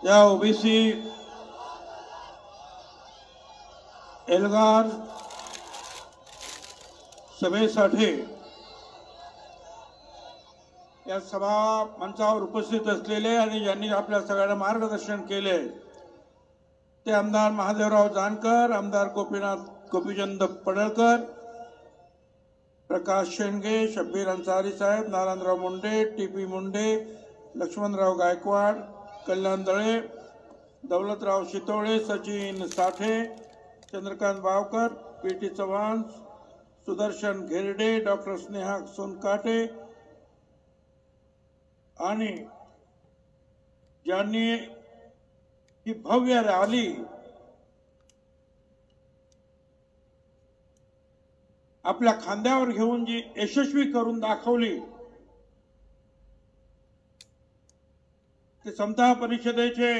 या ओबीसी एल्गार सभेसाठी या सभा मंचावर उपस्थित असलेले आणि ज्यांनी आपल्या सगळ्यांना मार्गदर्शन केले ते आमदार महादेवराव जानकर, आमदार गोपीचंद पडळकर, प्रकाश शेंडगे, शब्बीर अन्सारी साहेब, नारायणराव मुंडे, टीपी मुंडे, लक्ष्मणराव गायकवाड, कल्याण दळे, दौलतराव शितोळे, सचिन साठे, चंद्रकांत बावकर, पीटी चव्हाण, सुदर्शन घेरडे, डॉक्टर स्नेहा सोनकाटे आणि ज्यांनी ही भव्य रॅली आपल्या खांद्यावर घेऊन जी यशस्वी करून दाखवली ते समता परिषदेचे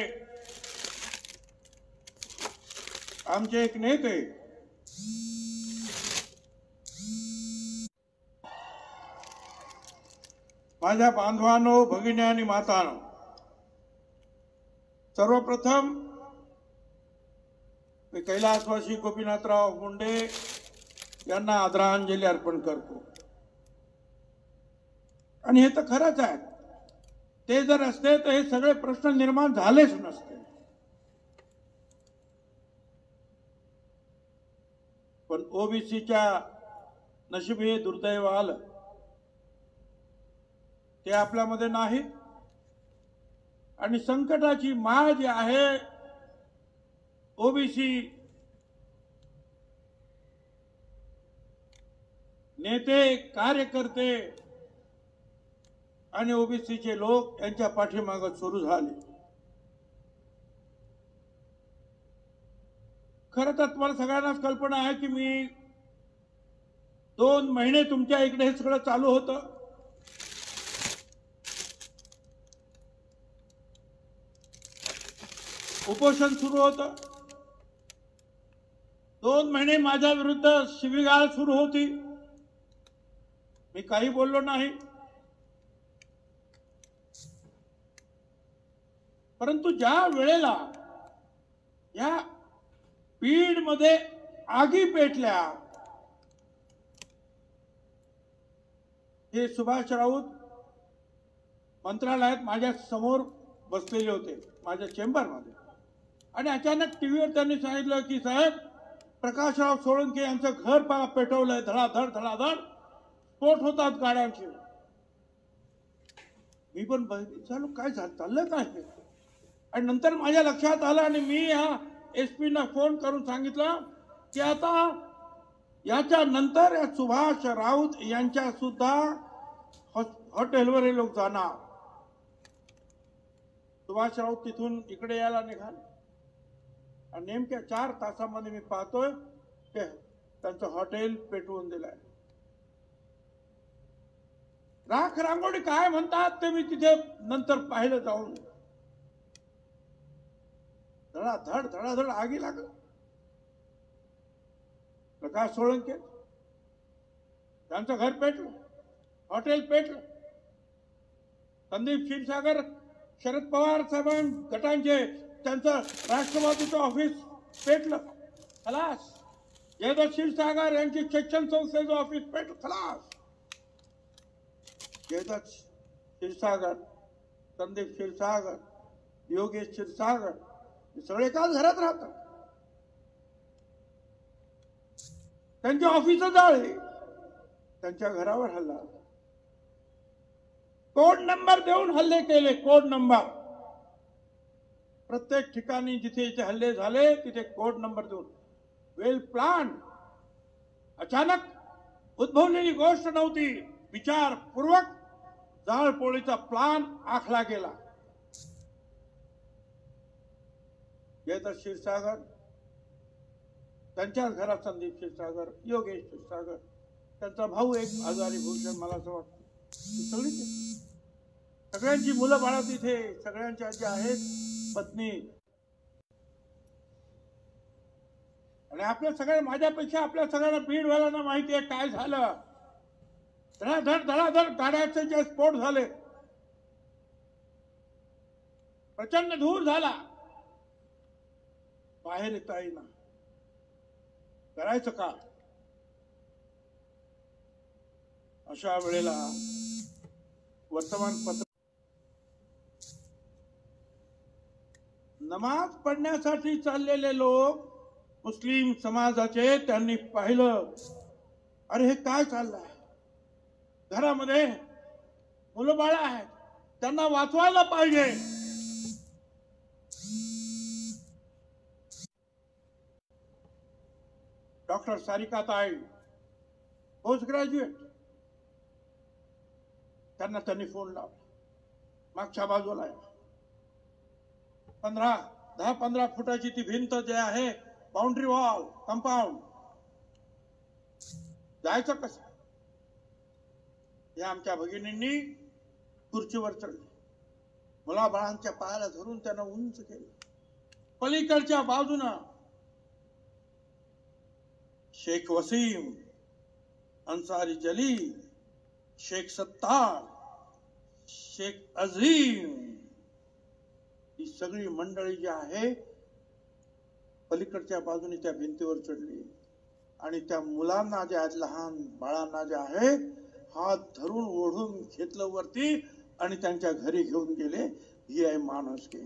आमचे एक नेते माझ्या बांधवांनो, भगिनी आणि मातांनो, सर्वप्रथम मी कैलासवासी गोपीनाथराव मुंडे यांना आदरांजली अर्पण करतो. आणि हे तर खरंच आहे, ते जर असते तर हे सगळे प्रश्न निर्माण झालेच नसते. पण ओबीसीच्या नशिबी हे दुर्दैव आलं, ते आपल्यामध्ये नाही. आणि संकटाची माळ जी आहे ओबीसी नेते, कार्यकर्ते आणि ओबीसीचे लोक यांच्या पाठीमागे सुरू झाले. खरं तर तुम्हाला सगळ्यांनाच कल्पना आहे की मी 2 महिने तुमच्या इकडे हे सगळं चालू होतं. उपोषण सुरू होतं. 2 महिने माझ्या विरुद्ध शिवीगाळ सुरू होती. मी काही बोललो नाही. परंतु ज्या वेळेला या बीडमध्ये आगी पेटल्या, हे सुभाष राऊत मंत्रालयात माझ्या समोर बसलेले होते, माझ्या चेंबरमध्ये. आणि अचानक टीव्हीवर त्यांनी सांगितलं की साहेब, प्रकाशराव सोळंके यांचं घर पेटवलंय, धडाधड धडाधड स्फोट होतात गाड्यांचे. मी पण चालू काय चाललं काय. आणि नंतर माझ्या लक्षात आलं आणि मी ह्या एसपीना फोन करून सांगितलं की आता याच्या नंतर या सुभाष राऊत यांच्या सुद्धा हॉटेलवर हे लोक जाणार. सुभाष राऊत तिथून इकडे यायला निघाले आणि नेमक्या 4 तासामध्ये मी पाहतोय ते त्यांचं हॉटेल पेटवून दिलंय. राख रांगोळी काय म्हणतात ते मी तिथे नंतर पाहिलं जाऊन. धडाधड धडाधड आगी लागली. प्रकाश सोळंके त्यांचं घर पेटलं, हॉटेल पेटलं. संदीप क्षीरसागर, शरद पवार साहेबां गटांचे त्यांचं राष्ट्रवादीचं ऑफिस पेटलं, खलास. जयदत्त क्षीरसागर यांची शिक्षण संस्थेचं ऑफिस पेटलं, खलास. जयदत्त क्षीरसागर, संदीप क्षीरसागर, योगेश क्षीरसागर सगळे एकाच घरात राहतात. त्यांची ऑफिस जाळली, त्यांच्या घरावर हल्ला. कोड नंबर देऊन हल्ले केले, कोड नंबर. प्रत्येक ठिकाणी जिथे जिथे हल्ले झाले तिथे कोड नंबर देऊन. वेल प्लान. अचानक उद्भवलेली गोष्ट नव्हती. विचारपूर्वक जाळपोळीचा प्लान आखला गेला. जयदत्त क्षीरसागर, त्यांच्याच घरात संदीप क्षीरसागर, योगेश क्षीरसागर, त्यांचा भाऊ एक आजारी भूषण, मला असं वाटतं सगळ्यांची मुलं बाळा तिथे, सगळ्यांच्या ज्या आहेत पत्नी. आणि आपल्या सगळ्या, माझ्यापेक्षा आपल्या सगळ्यांना बीडवाल्यांना माहिती आहे काय झालं. धडाधड धडाधड गाड्याचे जे स्फोट झाले प्रचंड धूर झाला, बाहेर येता येईना. करायचं का? अशा वेळेला वर्तमानपत्र नमाज पढण्यासाठी चाललेले लोक मुस्लिम समाजाचे, त्यांनी पाहिलं, अरे हे काय चाललंय, घरामध्ये मुलं बाळ आहेत, त्यांना वाचवायला पाहिजे. डॉक्टर सारिकाताई पोस्ट ग्रॅज्युएट, त्यांनी फोन लावला. मागच्या बाजूला 10-15 फुटाची ती भिंत जे आहे, बाउंड्री वॉल, कंपाऊंड, जायचं कसं? या आमच्या भगिनींनी खुर्चीवर चढले, मुलाबाळांच्या पायाला धरून त्यांना उंच केलं. पलीकडच्या बाजूनं शेख वसीम, अन्सारी जलील, शेख सत्तार, शेख अजीम, ही सगळी मंडळी जी आहे पलीकडच्या बाजूने त्या भिंतीवर चढली आणि त्या मुलांना जे आहेत, लहान बाळांना जे आहे, हात धरून ओढून घेतलं वरती आणि त्यांच्या घरी घेऊन गेले. ही आहे माणुसकी.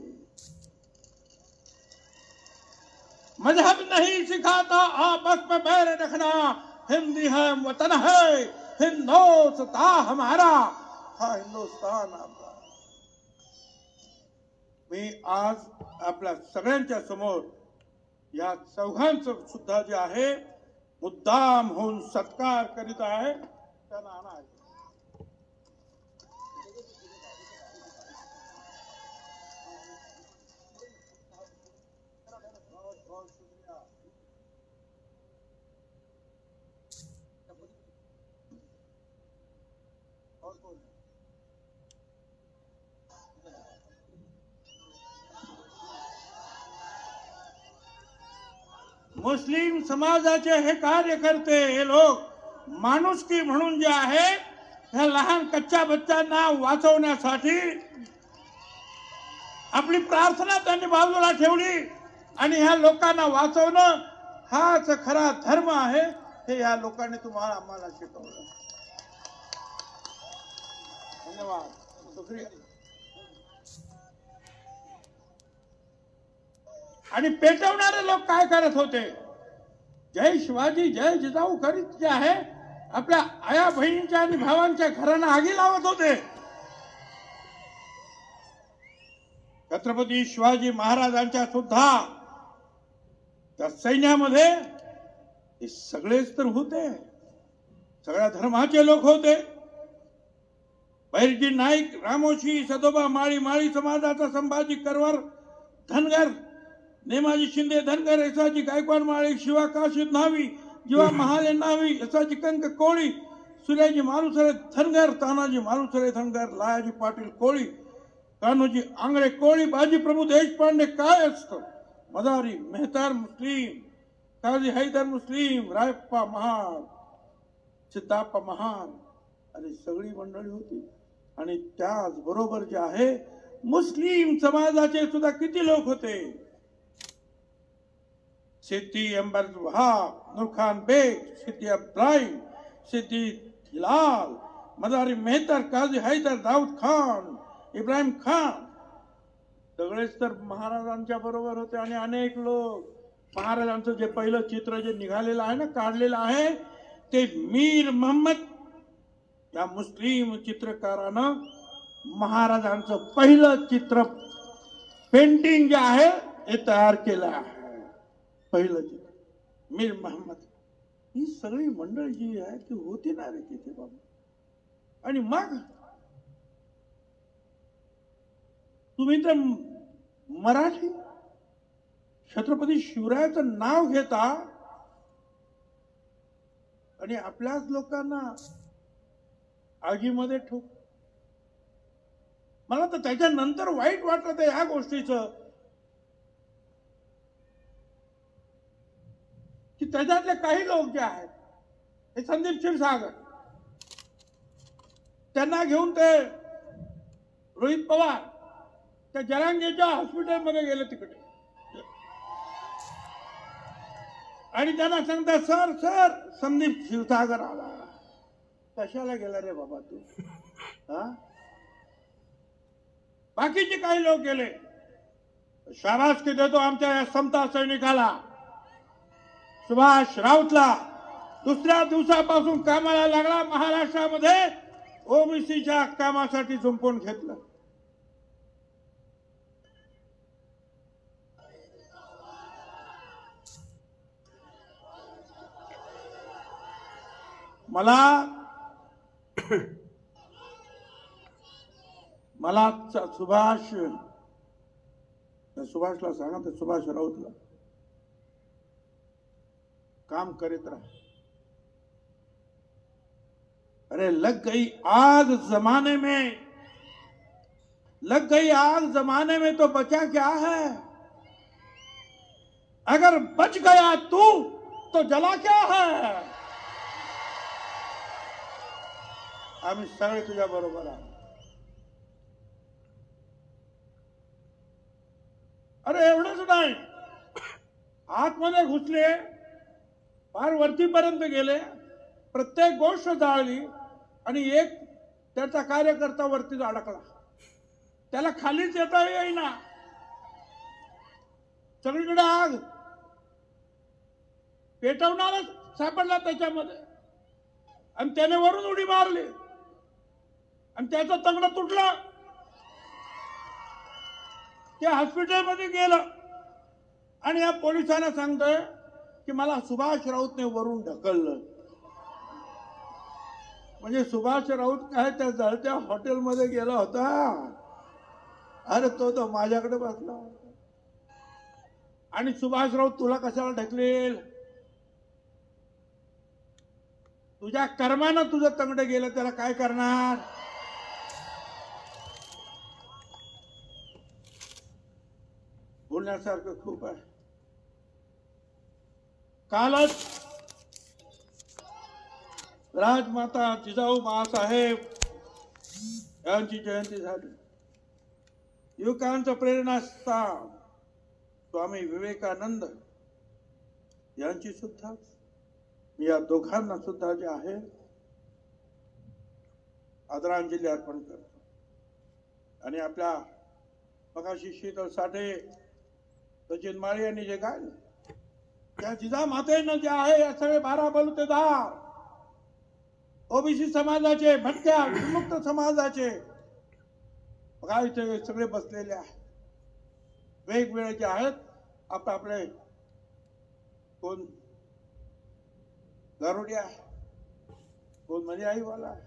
मजहब नहीं सिखाता आपस में बैर रखना, हिंदी है वतन है, हिंदुस्तान हमारा, हा हिंदुस्तान आपला. मी आज आपल्या सगळ्यांच्या समोर या चौघांचं सुद्धा जे आहे मुद्दाम होऊन सत्कार करीत आहे. त्यांना आणा आहे. मुस्लिम समाजाचे हे कार्यकर्ते, हे लोक माणुसकी म्हणून जे आहे, ह्या लहान कच्च्या बच्चांना वाचवण्यासाठी आपली प्रार्थना त्यांनी बाजूला ठेवली आणि ह्या लोकांना वाचवणं हाच खरा धर्म आहे. हे या लोकांनी तुम्हाला आम्हाला शिकवलं. धन्यवाद. शुक्रिया. आणि पेटवणारे लोक काय करत होते? जय शिवाजी, जय जिजाऊ करीत जे आहे, आपल्या आया बहिणींच्या आणि भावांच्या घरांना आगी लावत होते. छत्रपती शिवाजी महाराजांच्या सुद्धा त्या सैन्यामध्ये हे सगळेच तर होते, सगळ्या धर्माचे लोक होते. बैरजी नाईक, रामोशी, सदोबा माळी, माळी समाजाचा संभाजी करवर धनगर, नेमाजी शिंदे धनगर, यसाजी गायकवाड माळी, शिवा काशीद नावी, जीवा महाले नावी, यसाजी कंक कोळी, सूर्याजी मालुसरे धनगर, तानाजी मालुसरे धनगर, लायाजी पाटील कोळी, कान्होजी आंगळे कोळी, बाजी प्रभू देशपांडे कायस्थ, मदारी मेहतार मुस्लिम, काजी हैदर मुस्लिम, रायप्पा महान, सिद्धाप्पा महान, अरे सगळी मंडळी होती. आणि त्याच बरोबर जे आहे मुस्लिम समाजाचे सुद्धा किती लोक होते. सिद्दी अंबर वहाब, नूरखान बेग, सिद्दी इब्राहिम, सिद्दी हिलाल, मदारी मेहतर, काजी हैदर, दाऊद खान, इब्राहिम खान, सगळेच तर महाराजांच्या बरोबर होते. आणि अनेक लोक महाराजांचं जे पहिलं चित्र जे निघालेलं आहे ना, काढलेलं आहे, ते मीर मोहम्मद या मुस्लिम चित्रकारानं महाराजांचं पहिलं चित्र पेंटिंग जे आहे हे तयार केलं आहे. पहिलं चित्र मीर मोहम्मद. ही सगळी मंडळी जी आहे ती होती ना रे तिथे बाबा. आणि मग तुम्ही तर मराठी छत्रपती शिवरायाचं नाव घेता आणि आपल्याच लोकांना आगीमध्ये ठोक. मला तर त्याच्यानंतर वाईट वाटत आहे ह्या गोष्टीचं, की त्याच्यातले काही लोक जे आहेत, हे संदीप क्षीरसागर, त्यांना घेऊन ते रोहित पवार त्या जरांगेच्या हॉस्पिटलमध्ये गेले तिकडे आणि त्यांना सांगतात, सर सर संदीप क्षीरसागर आला. कशाला गेला रे बाबा तू? हा, बाकीचे काही लोक गेले. शाबासकी देतो आमच्या या समता सैनिकाला, सुभाष राऊतला. दुसऱ्या दिवसापासून कामाला लागला. महाराष्ट्रामध्ये ओबीसीच्या कामासाठी झुंपून घेतलं. मला सुभाषला सांगा, ते सुभाष राऊतला काम करीत रहा. अरे लग गई आग जमाने में तो बचा क्या है? अगर बच गया तू तो जला क्या है? आम्ही सगळे तुझ्या बरोबर आहोत. अरे एवढंच नाही, आतमध्ये घुसले, फार वरतीपर्यंत गेले, प्रत्येक गोष्ट जाळली आणि एक त्याचा कार्यकर्ता वरतीच अडकला. त्याला खालीच येता येईना. सगळीकडे आग, पेटवणारच सापडला त्याच्यामध्ये आणि त्याने वरून उडी मारली आणि त्याचा तंगडा तुटला. ते हॉस्पिटलमध्ये गेलं आणि या पोलिसांना सांगतोय की मला सुभाष राऊतने वरून ढकललं. म्हणजे सुभाष राऊत काय त्या जळत्या हॉटेलमध्ये गेला होता? अरे तो माझ्याकडे बसला होता. आणि सुभाष राऊत तुला कशाला ढकलेल? तुझ्या कर्मानं तुझं तंगड गेलं, त्याला काय करणार? बोलण्यासारखं खूप आहे. कालच राजमाता जिजाऊ माँसाहेब यांची जयंती झाली. युवकांचं प्रेरणास्थान स्वामी विवेकानंद यांची सुद्धा, मी या दोघांना सुद्धा जे आहे आदरांजली अर्पण करतो. आणि आपल्या मगाशी शीतल साठे, सचिन माळी यांनी जे गायलं, त्या जिजामातेनं जे आहे या सगळे 12 बलुतेदार ओबीसी समाजाचे, भटक्या विमुक्त समाजाचे बघा इथे सगळे बसलेले आहेत. वेगवेगळे जे आहेत, आपले कोण गारोडिया आहे, कोण मर्याईवाला आहे,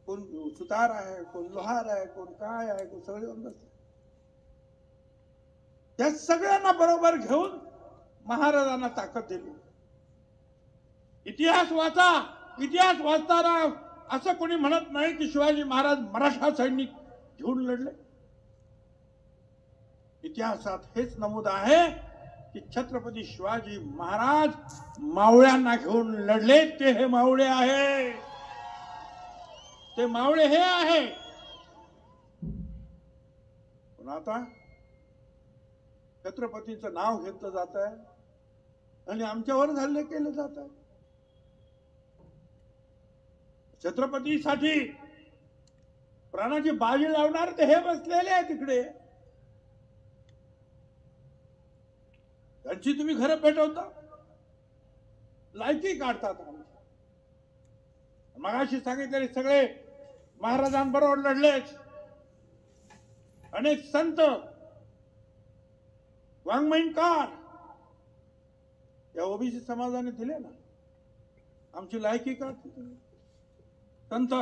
कोण सुतार आहे, कोण लोहार आहे, कोण काय आहे, कोण सगळे बसले. त्या सगळ्यांना बरोबर घेऊन महाराजांना ताकद दिली. इतिहास वाचताना असं कोणी म्हणत नाही की शिवाजी महाराज मराठा सैनिक घेऊन लढले. इतिहासात हेच नमूद आहे की छत्रपती शिवाजी महाराज मावळ्यांना घेऊन लढले. ते हे मावळे आहे, ते मावळे हे आहे. पण आता छत्रपतीचं नाव घेतलं जात आहे आणि आमच्यावर हल्ले केले जात आहे. छत्रपतीसाठी प्राणाची बाजी लावणार ते हे बसलेले आहे तिकडे. त्यांची तुम्ही घरं पेटवता, लायकी काढतात. मगाशी सांगितलेले सगळे महाराजांबरोबर लढलेच. अनेक संत, वाङ्मयकार या ओबीसी समाजाने दिले ना. आमची लायकी काढते. संत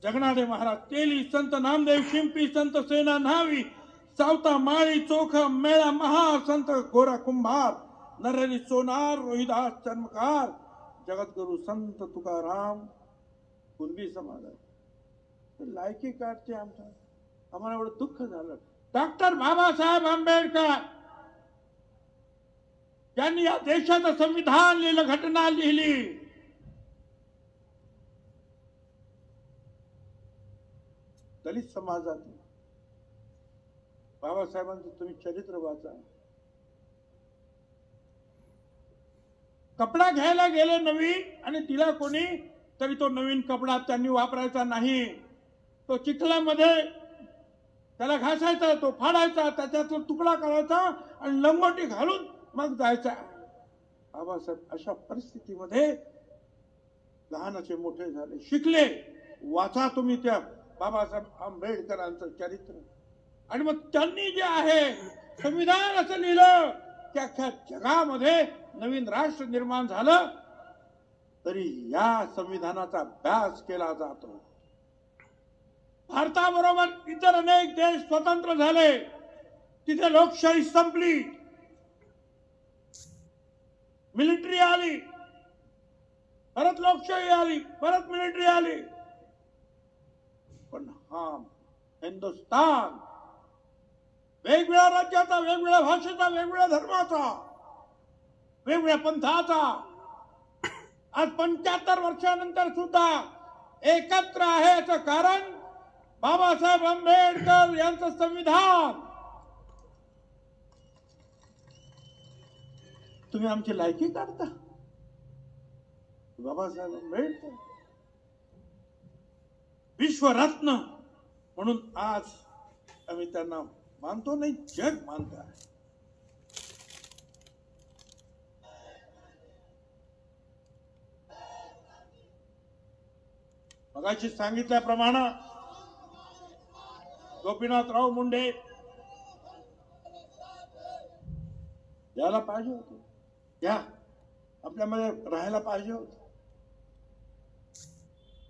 जगनाडे महाराज तेली, संत नामदेव शिंपी, संत सेना न्हावी, सावता माळी, चोखा मेळा, महा संत गोरा कुंभार, नरहरी सोनार, रोहिदास चर्मकार, जगद्गुरु संत तुकाराम, कुणबी समाज लायकी काढते. आम्हाला एवढं दुःख झालं. डॉक्टर बाबासाहेब आंबेडकर यांनी या देशाचं संविधान लिहिलं, घटना लिहिली. दलित समाजात बाबासाहेबांचं तुम्ही चरित्र वाचा. कपडा घ्यायला गेले नवीन आणि तिला कोणी तरी तो नवीन कपडा त्यांनी वापरायचा नाही. तो चिखलामध्ये त्याला घासायचा, तो फाडायचा, त्याच्यातला तुकडा करायचा आणि लंगोटी घालून मग जायचा. बाबासाहेब अशा परिस्थितीमध्ये लहानाचे मोठे झाले, शिकले. वाचा तुम्ही त्या बाबासाहेब आंबेडकरांचं चरित्र. आणि मग त्यांनी जे आहे संविधान असं लिहिलं की अख्ख्या जगामध्ये नवीन राष्ट्र निर्माण झालं तरी या संविधानाचा अभ्यास केला जातो. भारताबरोबर इतर अनेक देश स्वतंत्र झाले, तिथे लोकशाही संपली, मिलिटरी आली, परत लोकशाही आली, परत मिलिटरी आली. पण हा हिंदुस्थान वेगवेगळ्या राज्याचा, वेगवेगळ्या भाषेचा, वेगवेगळ्या धर्माचा, वेगवेगळ्या पंथाचा आज 75 वर्षानंतर सुद्धा एकत्र आहे. याचं कारण बाबासाहेब आंबेडकर यांचं संविधान. तुम्ही आमची लायकी काढता. बाबासाहेब आंबेडकर विश्वरत्न म्हणून आज आम्ही त्यांना मानतो, नाही जग मानत आहे. मगाशी सांगितल्याप्रमाणे गोपीनाथराव मुंडे याला पाहिजे होते, या आपल्यामध्ये राहायला पाहिजे होते.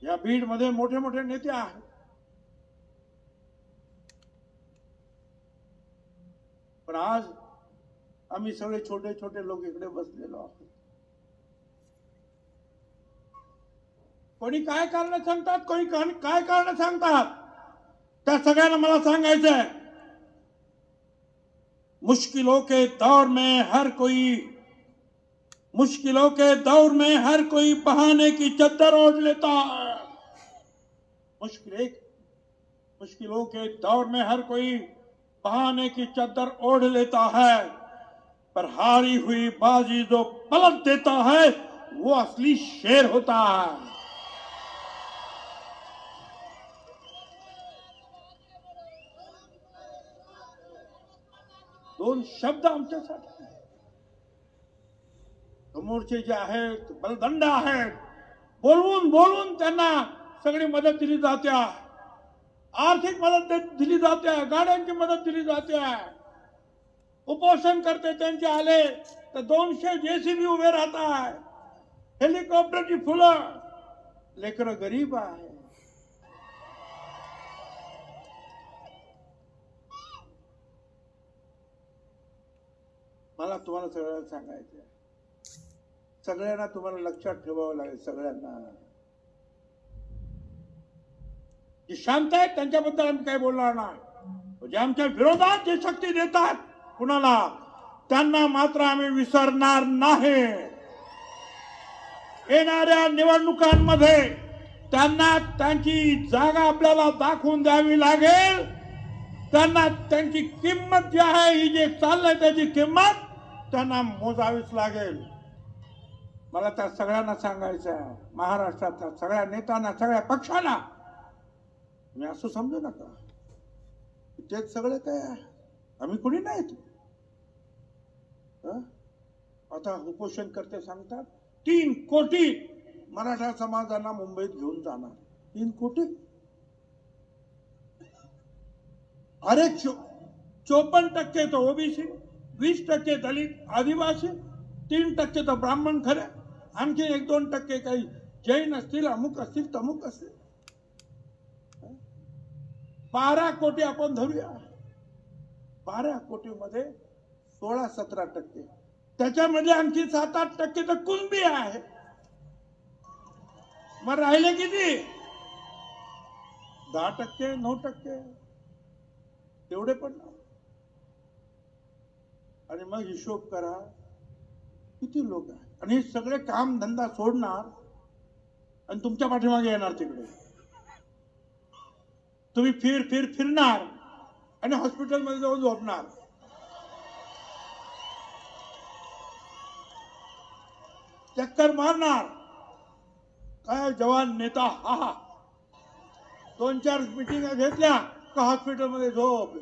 या बीड मध्ये मोठे मोठे नेते आहेत. पण आज आम्ही सगळे छोटे छोटे लोक इकडे बसलेलो आहोत. कोणी काय कारण सांगतात, कोणी काय कारण सांगतात, त्या सगळ्यांना मला सांगायचं है मुश्किलों के दौर में हर कोई बहाने की चद्दर ओढ़ लेता है. मुश्किलों के दौर में हर कोई बहाने की चद्दर ओढ़ लेता है, पर हारी हुई बाजी जो पलट देता है वो असली शेर होता है. दोन शब्द आमच्यासाठी. समोरचे जे आहेत बलदंड आहेत, बोलवून बोलवून त्यांना सगळी मदत दिली जाते, आर्थिक मदत दिली जाते, गाड्यांची मदत दिली जाते. उपोषण करते त्यांचे आले तर 200 JCB उभे राहतात, हेलिकॉप्टरची फुलं. लेकरं गरीब आहे. मला तुम्हाला सगळ्यांना सांगायचं आहे, सगळ्यांना तुम्हाला लक्षात ठेवावं लागेल. सगळ्यांना जे शांत आहेत त्यांच्याबद्दल आम्ही काही बोलणार नाही. जे आमच्या विरोधात जे शक्ती देतात कुणाला, त्यांना मात्र आम्ही विसरणार नाही. येणाऱ्या निवडणुकांमध्ये त्यांना त्यांची जागा आपल्याला दाखवून द्यावी लागेल. त्यांना त्यांची किंमत जी आहे, ही जे चाललंय त्याची किंमत त्यांना मोजावीच लागेल. मला त्या सगळ्यांना सांगायचं आहे, महाराष्ट्रातल्या सगळ्या नेत्यांना, सगळ्या पक्षांना, मी असं समजू नका तेच सगळे काय आम्ही कोणी नाहीत. आता उपोषण करते सांगतात 3 कोटी मराठा समाजाला मुंबईत घेऊन जाणार. 3 कोटी. अरे 54% तो ओबीसी, 20% दलित आदिवासी, 3% तो ब्राह्मण. खरे आणखी 1-2% काही जैन असतील, अमुक असतील, तमुक असतील. 12 कोटी आपण धरूया. 12 कोटीमध्ये 16-17%, त्याच्यामध्ये आणखी 7-8% तर कुणबी आहे. मग राहिले किती? 10%, 9%, तेवढे पण ना. आणि मग हिशोब करा किती लोक आहेत. आणि सगळे काम धंदा सोडणार आणि तुमच्या पाठीमागे येणार तिकडे. तुम्ही फिरणार आणि हॉस्पिटलमध्ये जाऊन झोपणार. चक्कर मारणार. काय जवान नेता, हा 2-4 मिटिंग घेतल्या का हॉस्पिटलमध्ये झोप.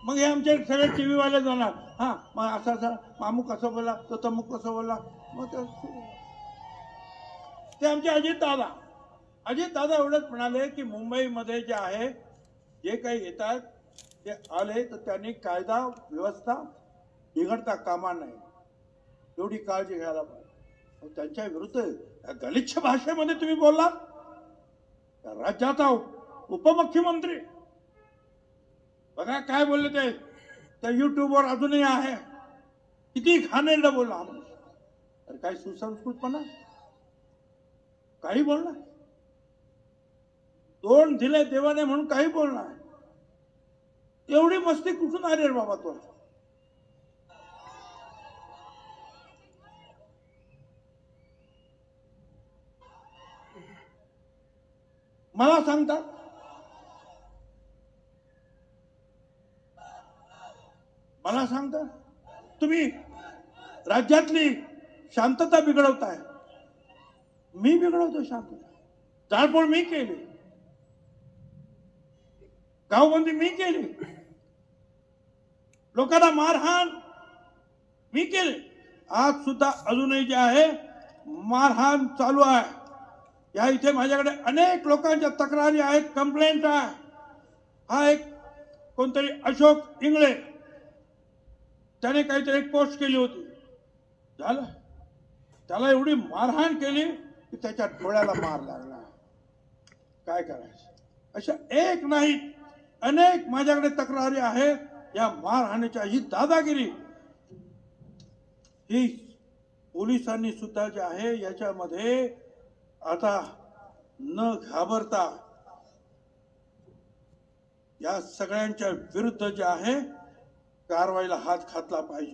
मग हे आमचे सगळे टीव्ही वाले जाणार, हा मग असं अमुक कसं बोला, तो तमुक कसं बोला. मग ते आमचे अजित दादा एवढंच म्हणाले की मुंबईमध्ये जे आहे, जे काही येतात ते आले तर त्यांनी कायदा व्यवस्था बिघडता कामा नये एवढी काळजी घ्यायला पाहिजे. त्यांच्या विरुद्ध गलिच्छ भाषेमध्ये तुम्ही बोलला. राज्याचा उपमुख्यमंत्री बघा काय बोलले ते, त्या युट्यूबवर अजूनही आहे. किती घाणेरडं बोलला. तर काही सुसंस्कृतपणा, काही बोलणार. तोंड दिले देवाने म्हणून काही बोलणार. एवढी मस्ती कुठून आली रे बाबा तो. मला सांगता तुम्ही राज्यातली शांतता बिघडवताय. मी बिघडवतो शांतता. जाळपोळ मी केली, गावबंदी मी केली, लोकांना मारहाण मी केली. आज सुद्धा अजूनही जे आहे मारहाण चालू आहे. या इथे माझ्याकडे अनेक लोकांच्या तक्रारी आहेत, कंप्लेंट आहे. हा एक कोणतरी अशोक इंगळे त्याने काहीतरी एक पोस्ट केली होती. झालं, त्याला एवढी मारहाण केली की त्याच्या डोळ्याला मार लागला. काय करायचं. अशा एक नाही अनेक माझ्याकडे तक्रारी आहेत. या मारहाणीच्या, ही दादागिरी, ही पोलिसांनी सुद्धा जे आहे याच्यामध्ये आता न घाबरता या सगळ्यांच्या विरुद्ध जे आहे कारवाईला हात घातला पाहिजे.